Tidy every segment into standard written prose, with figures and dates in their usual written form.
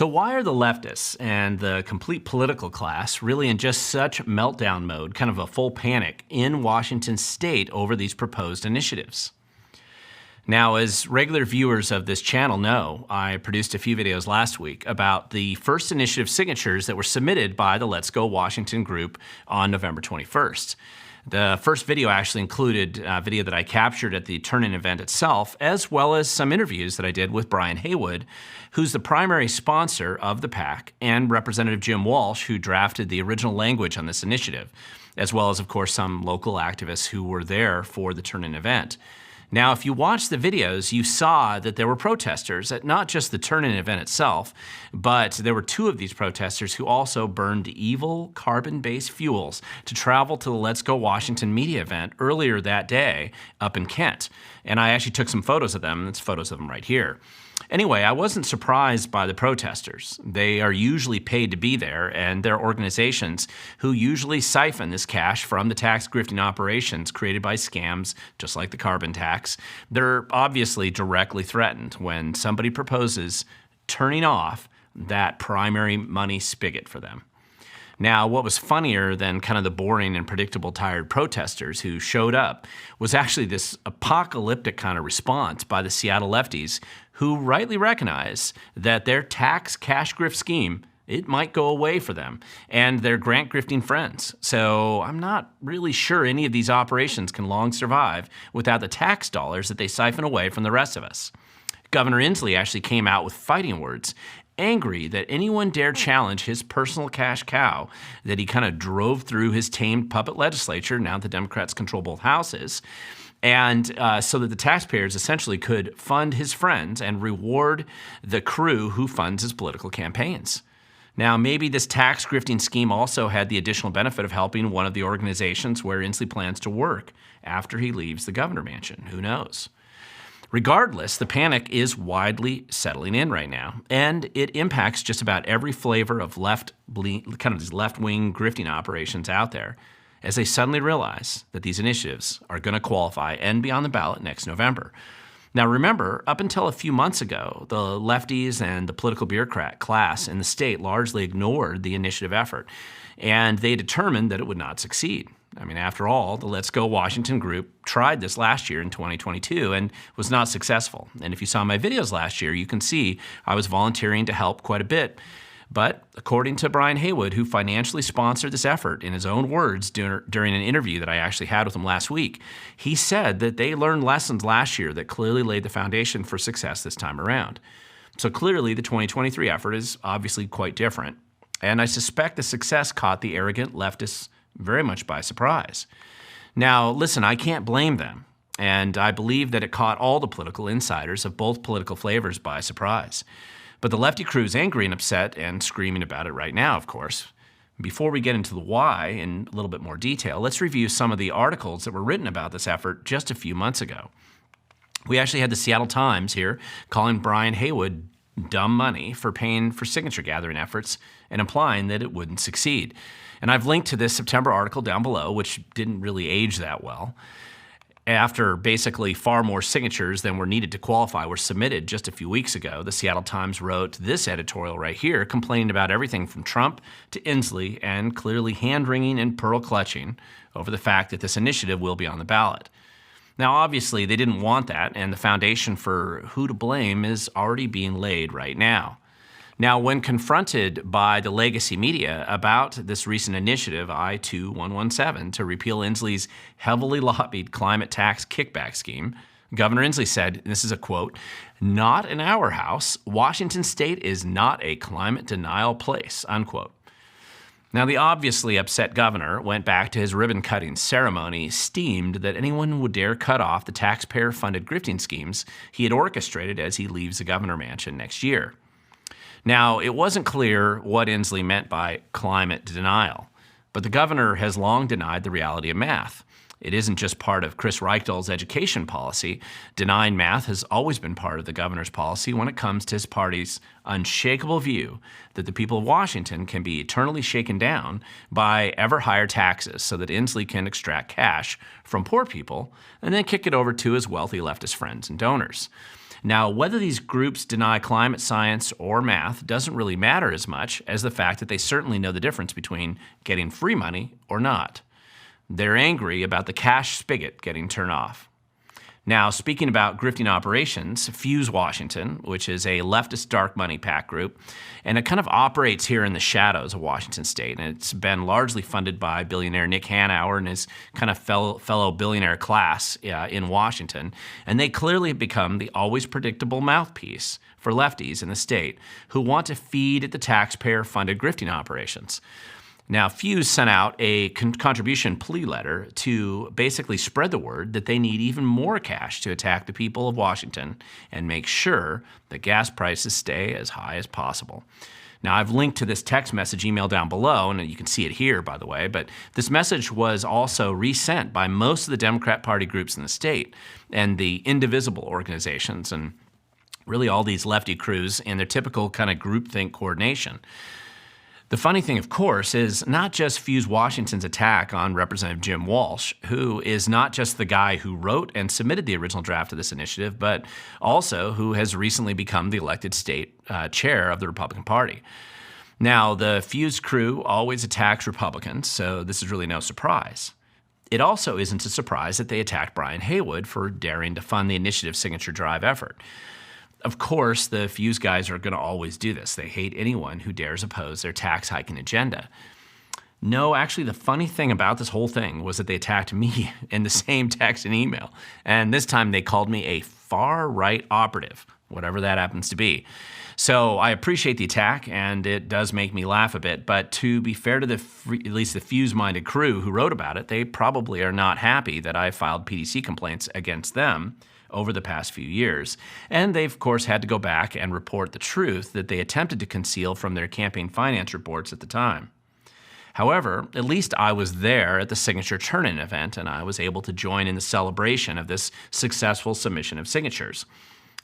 So why are the leftists and the complete political class really in just such meltdown mode, kind of a full panic in Washington state over these proposed initiatives? Now, as regular viewers of this channel know, I produced a few videos last week about the first initiative signatures that were submitted by the Let's Go Washington group on November 21st. The first video actually included a video that I captured at the turn-in event itself, as well as some interviews that I did with Brian Heywood, who's the primary sponsor of the PAC, and Representative Jim Walsh, who drafted the original language on this initiative, as well as, of course, some local activists who were there for the turn-in event. Now, if you watched the videos, you saw that there were protesters at not just the turn-in event itself, but there were two of these protesters who also burned evil carbon-based fuels to travel to the Let's Go Washington media event earlier that day up in Kent. And I actually took some photos of them. There's photos of them right here. Anyway, I wasn't surprised by the protesters. They are usually paid to be there, and they're organizations who usually siphon this cash from the tax grifting operations created by scams, just like the carbon tax. They're obviously directly threatened when somebody proposes turning off that primary money spigot for them. Now, what was funnier than kind of the boring and predictable tired protesters who showed up was actually this apocalyptic kind of response by the Seattle lefties, who rightly recognize that their tax cash grift scheme, it might go away for them and their grant grifting friends. So I'm not really sure any of these operations can long survive without the tax dollars that they siphon away from the rest of us. Governor Inslee actually came out with fighting words, angry that anyone dared challenge his personal cash cow that he kind of drove through his tamed puppet legislature, now the Democrats control both houses, and so that the taxpayers essentially could fund his friends and reward the crew who funds his political campaigns. Now, maybe this tax grifting scheme also had the additional benefit of helping one of the organizations where Inslee plans to work after he leaves the governor mansion. Who knows? Regardless, the panic is widely settling in right now, and it impacts just about every flavor of kind of these left-wing grifting operations out there, as they suddenly realize that these initiatives are going to qualify and be on the ballot next November. Now remember, up until a few months ago, the lefties and the political bureaucrat class in the state largely ignored the initiative effort, and they determined that it would not succeed. I mean, after all, the Let's Go Washington group tried this last year in 2022 and was not successful. And if you saw my videos last year, you can see I was volunteering to help quite a bit. But according to Brian Heywood, who financially sponsored this effort, in his own words during an interview that I actually had with him last week, he said that they learned lessons last year that clearly laid the foundation for success this time around. So clearly the 2023 effort is obviously quite different. And I suspect the success caught the arrogant leftists very much by surprise. Now, listen, I can't blame them. And I believe that it caught all the political insiders of both political flavors by surprise. But the lefty crew is angry and upset and screaming about it right now, of course. Before we get into the why in a little bit more detail, let's review some of the articles that were written about this effort just a few months ago. We actually had the Seattle Times here calling Brian Heywood dumb money for paying for signature gathering efforts and implying that it wouldn't succeed. And I've linked to this September article down below, which didn't really age that well. After basically far more signatures than were needed to qualify were submitted just a few weeks ago, the Seattle Times wrote this editorial right here, complaining about everything from Trump to Inslee and clearly hand-wringing and pearl-clutching over the fact that this initiative will be on the ballot. Now, obviously, they didn't want that, and the foundation for who to blame is already being laid right now. Now, when confronted by the legacy media about this recent initiative, I-2117, to repeal Inslee's heavily lobbied climate tax kickback scheme, Governor Inslee said, and this is a quote, "Not in our house. Washington State is not a climate denial place," unquote. Now, the obviously upset governor went back to his ribbon-cutting ceremony, steamed that anyone would dare cut off the taxpayer-funded grifting schemes he had orchestrated as he leaves the governor mansion next year. Now, it wasn't clear what Inslee meant by climate denial, but the governor has long denied the reality of math. It isn't just part of Chris Reichdel's education policy. Denying math has always been part of the governor's policy when it comes to his party's unshakable view that the people of Washington can be eternally shaken down by ever higher taxes so that Inslee can extract cash from poor people and then kick it over to his wealthy leftist friends and donors. Now, whether these groups deny climate science or math doesn't really matter as much as the fact that they certainly know the difference between getting free money or not. They're angry about the cash spigot getting turned off. Now, speaking about grifting operations, Fuse Washington, which is a leftist dark money PAC group, and it kind of operates here in the shadows of Washington State, and it's been largely funded by billionaire Nick Hanauer and his kind of fellow billionaire class in Washington, and they clearly have become the always predictable mouthpiece for lefties in the state who want to feed the taxpayer-funded grifting operations. Now, Fuse sent out a contribution plea letter to basically spread the word that they need even more cash to attack the people of Washington and make sure that gas prices stay as high as possible. Now, I've linked to this text message email down below, and you can see it here, by the way, but this message was also resent by most of the Democrat Party groups in the state and the indivisible organizations and really all these lefty crews in their typical kind of groupthink coordination. The funny thing, of course, is not just Fuse Washington's attack on Representative Jim Walsh, who is not just the guy who wrote and submitted the original draft of this initiative, but also who has recently become the elected state chair of the Republican Party. Now, the Fuse crew always attacks Republicans, so this is really no surprise. It also isn't a surprise that they attacked Brian Heywood for daring to fund the initiative's signature drive effort. Of course, the Fuse guys are going to always do this. They hate anyone who dares oppose their tax hiking agenda. No, actually, the funny thing about this whole thing was that they attacked me in the same text and email. And this time they called me a far-right operative, whatever that happens to be. So I appreciate the attack, and it does make me laugh a bit. But to be fair to at least the Fuse-minded crew who wrote about it, they probably are not happy that I filed PDC complaints against them over the past few years. And they've, of course, had to go back and report the truth that they attempted to conceal from their campaign finance reports at the time. However, at least I was there at the signature turn-in event, and I was able to join in the celebration of this successful submission of signatures.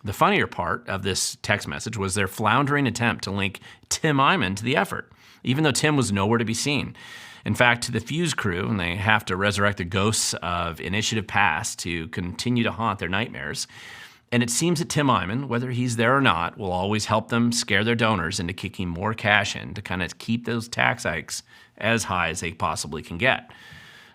The funnier part of this text message was their floundering attempt to link Tim Eyman to the effort, even though Tim was nowhere to be seen. In fact, to the Fuse crew, and they have to resurrect the ghosts of initiative past to continue to haunt their nightmares. And it seems that Tim Eyman, whether he's there or not, will always help them scare their donors into kicking more cash in to kind of keep those tax hikes as high as they possibly can get.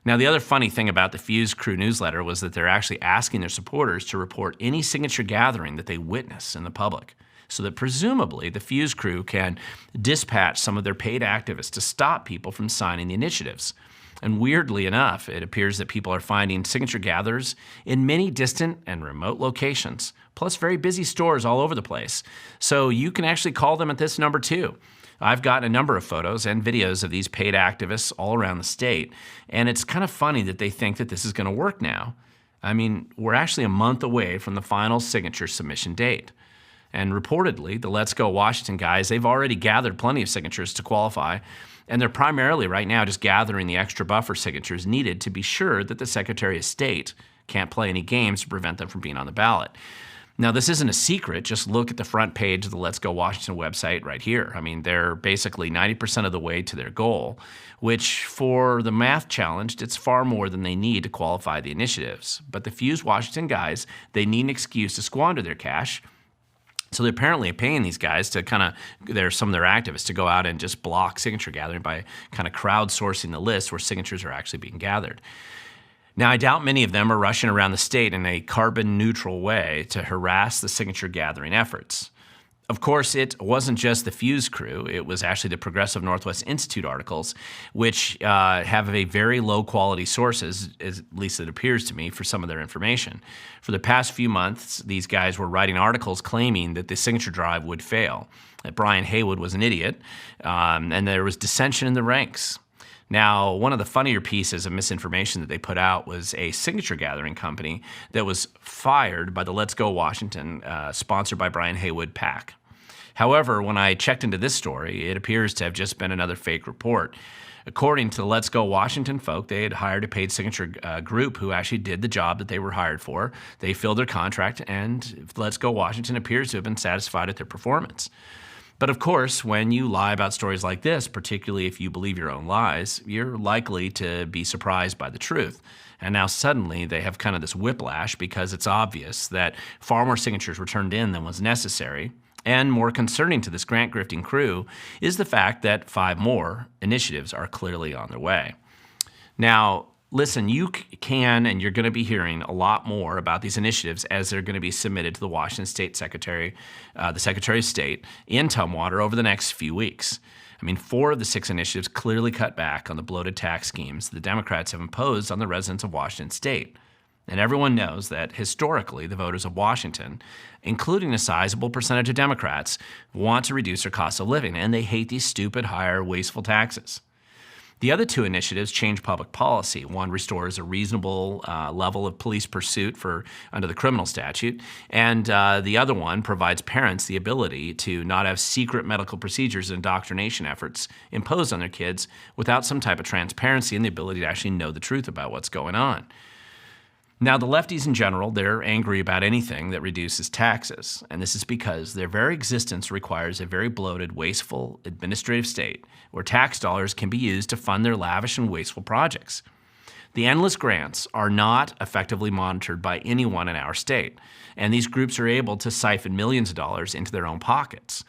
Now, the other funny thing about the Fuse crew newsletter was that they're actually asking their supporters to report any signature gathering that they witness in the public, so that presumably the Fuse crew can dispatch some of their paid activists to stop people from signing the initiatives. And weirdly enough, it appears that people are finding signature gatherers in many distant and remote locations, plus very busy stores all over the place. So you can actually call them at this number too. I've gotten a number of photos and videos of these paid activists all around the state, and it's kind of funny that they think that this is going to work now. I mean, we're actually a month away from the final signature submission date. And reportedly, the Let's Go Washington guys, they've already gathered plenty of signatures to qualify, and they're primarily right now just gathering the extra buffer signatures needed to be sure that the Secretary of State can't play any games to prevent them from being on the ballot. Now, this isn't a secret. Just look at the front page of the Let's Go Washington website right here. I mean, they're basically 90% of the way to their goal, which for the math challenged, it's far more than they need to qualify the initiatives. But the Fuse Washington guys, they need an excuse to squander their cash. So they're apparently paying these guys to some of their activists to go out and just block signature gathering by kind of crowdsourcing the list where signatures are actually being gathered. Now, I doubt many of them are rushing around the state in a carbon-neutral way to harass the signature gathering efforts. Of course, it wasn't just the Fuse crew. It was actually the Progressive Northwest Institute articles, which have a very low-quality sources, at least it appears to me, for some of their information. For the past few months, these guys were writing articles claiming that the signature drive would fail, that Brian Heywood was an idiot, and there was dissension in the ranks. Now, one of the funnier pieces of misinformation that they put out was a signature gathering company that was fired by the Let's Go Washington, sponsored by Brian Heywood PAC. However, when I checked into this story, it appears to have just been another fake report. According to the Let's Go Washington folk, they had hired a paid signature group who actually did the job that they were hired for. They filled their contract, and Let's Go Washington appears to have been satisfied with their performance. But of course, when you lie about stories like this, particularly if you believe your own lies, you're likely to be surprised by the truth. And now suddenly they have kind of this whiplash because it's obvious that far more signatures were turned in than was necessary. And more concerning to this grant grifting crew is the fact that 5 more initiatives are clearly on their way. Now, listen, you can and you're going to be hearing a lot more about these initiatives as they're going to be submitted to the Washington State Secretary, the Secretary of State in Tumwater over the next few weeks. I mean, 4 of the 6 initiatives clearly cut back on the bloated tax schemes the Democrats have imposed on the residents of Washington State. And everyone knows that historically the voters of Washington, including a sizable percentage of Democrats, want to reduce their cost of living, and they hate these stupid, higher, wasteful taxes. The other 2 initiatives change public policy. One restores a reasonable level of police pursuit under the criminal statute, and the other one provides parents the ability to not have secret medical procedures and indoctrination efforts imposed on their kids without some type of transparency and the ability to actually know the truth about what's going on. Now, the lefties in general, they're angry about anything that reduces taxes, and this is because their very existence requires a very bloated, wasteful administrative state where tax dollars can be used to fund their lavish and wasteful projects. The endless grants are not effectively monitored by anyone in our state, and these groups are able to siphon millions of dollars into their own pockets.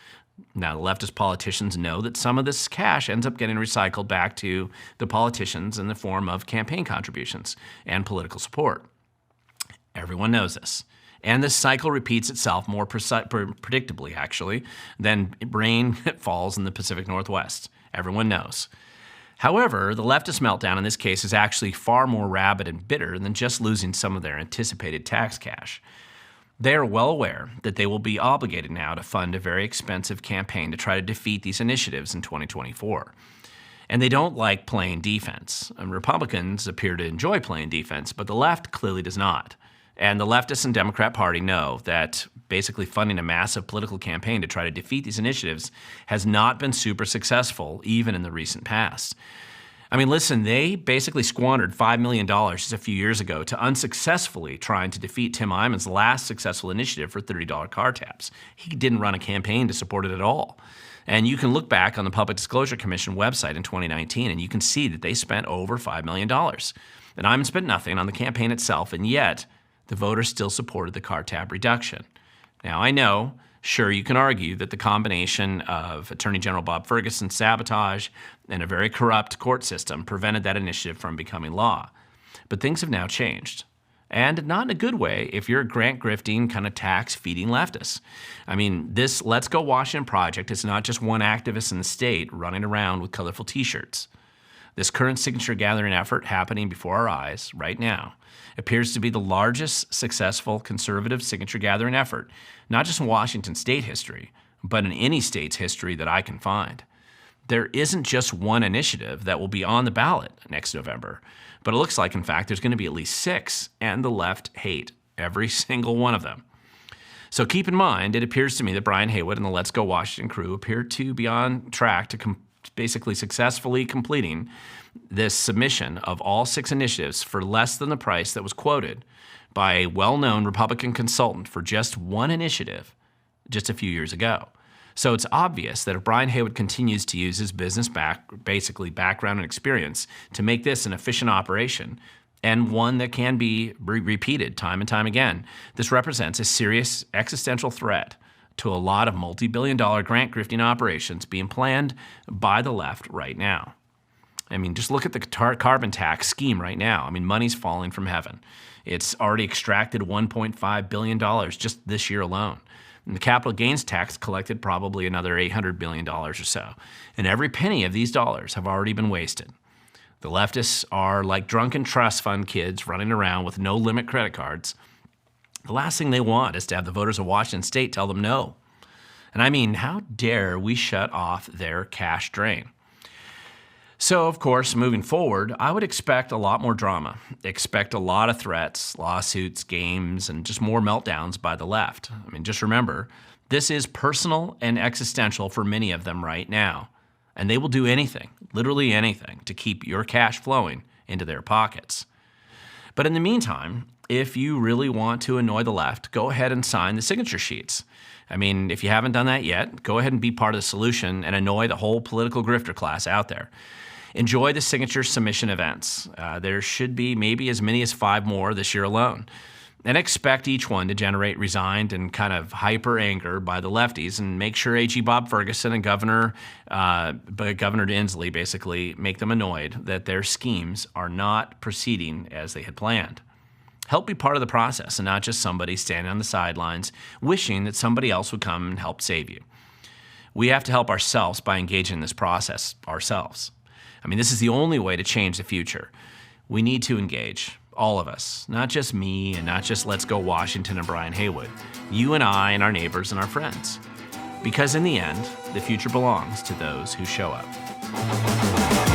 Now, the leftist politicians know that some of this cash ends up getting recycled back to the politicians in the form of campaign contributions and political support. Everyone knows this. And this cycle repeats itself more predictably, actually, than rain that falls in the Pacific Northwest. Everyone knows. However, the leftist meltdown in this case is actually far more rabid and bitter than just losing some of their anticipated tax cash. They are well aware that they will be obligated now to fund a very expensive campaign to try to defeat these initiatives in 2024. And they don't like playing defense. And Republicans appear to enjoy playing defense, but the left clearly does not. And the leftists and Democrat Party know that basically funding a massive political campaign to try to defeat these initiatives has not been super successful, even in the recent past. I mean, listen, they basically squandered $5 million just a few years ago to unsuccessfully trying to defeat Tim Eyman's last successful initiative for $30 car tabs. He didn't run a campaign to support it at all. And you can look back on the Public Disclosure Commission website in 2019, and you can see that they spent over $5 million. And Eyman spent nothing on the campaign itself, and yet the voters still supported the car tab reduction. Now, I know, sure, you can argue that the combination of Attorney General Bob Ferguson's sabotage and a very corrupt court system prevented that initiative from becoming law. But things have now changed. And not in a good way if you're a grant-grifting, kind of tax-feeding leftist. I mean, this Let's Go Washington project is not just one activist in the state running around with colorful T-shirts. This current signature gathering effort happening before our eyes right now appears to be the largest successful conservative signature gathering effort, not just in Washington state history, but in any state's history that I can find. There isn't just one initiative that will be on the ballot next November, but it looks like, in fact, there's going to be at least 6, and the left hate every single one of them. So keep in mind, it appears to me that Brian Heywood and the Let's Go Washington crew appear to be on track to basically successfully completing this submission of all 6 initiatives for less than the price that was quoted by a well-known Republican consultant for just one initiative just a few years ago. So it's obvious that if Brian Heywood continues to use his business background and experience to make this an efficient operation and one that can be repeated time and time again, this represents a serious existential threat to a lot of multi-billion-dollar grant grifting operations being planned by the left right now. I mean, just look at the carbon tax scheme right now. I mean, money's falling from heaven. It's already extracted $1.5 billion just this year alone. And the capital gains tax collected probably another $800 billion or so. And every penny of these dollars have already been wasted. The leftists are like drunken trust fund kids running around with no-limit credit cards. The last thing they want is to have the voters of Washington state tell them no. And I mean, how dare we shut off their cash drain? So, of course, moving forward, I would expect a lot more drama, expect a lot of threats, lawsuits, games, and just more meltdowns by the left. I mean, just remember, this is personal and existential for many of them right now. And they will do anything, literally anything, to keep your cash flowing into their pockets. But in the meantime, if you really want to annoy the left, go ahead and sign the signature sheets. I mean, if you haven't done that yet, go ahead and be part of the solution and annoy the whole political grifter class out there. Enjoy the signature submission events. There should be maybe as many as 5 more this year alone. And expect each one to generate resigned and kind of hyper anger by the lefties, and make sure AG Bob Ferguson and Governor Inslee basically make them annoyed that their schemes are not proceeding as they had planned. Help be part of the process and not just somebody standing on the sidelines wishing that somebody else would come and help save you. We have to help ourselves by engaging in this process ourselves. I mean, this is the only way to change the future. We need to engage. All of us, not just me and not just Let's Go Washington and Brian Heywood, you and I and our neighbors and our friends. Because in the end, the future belongs to those who show up.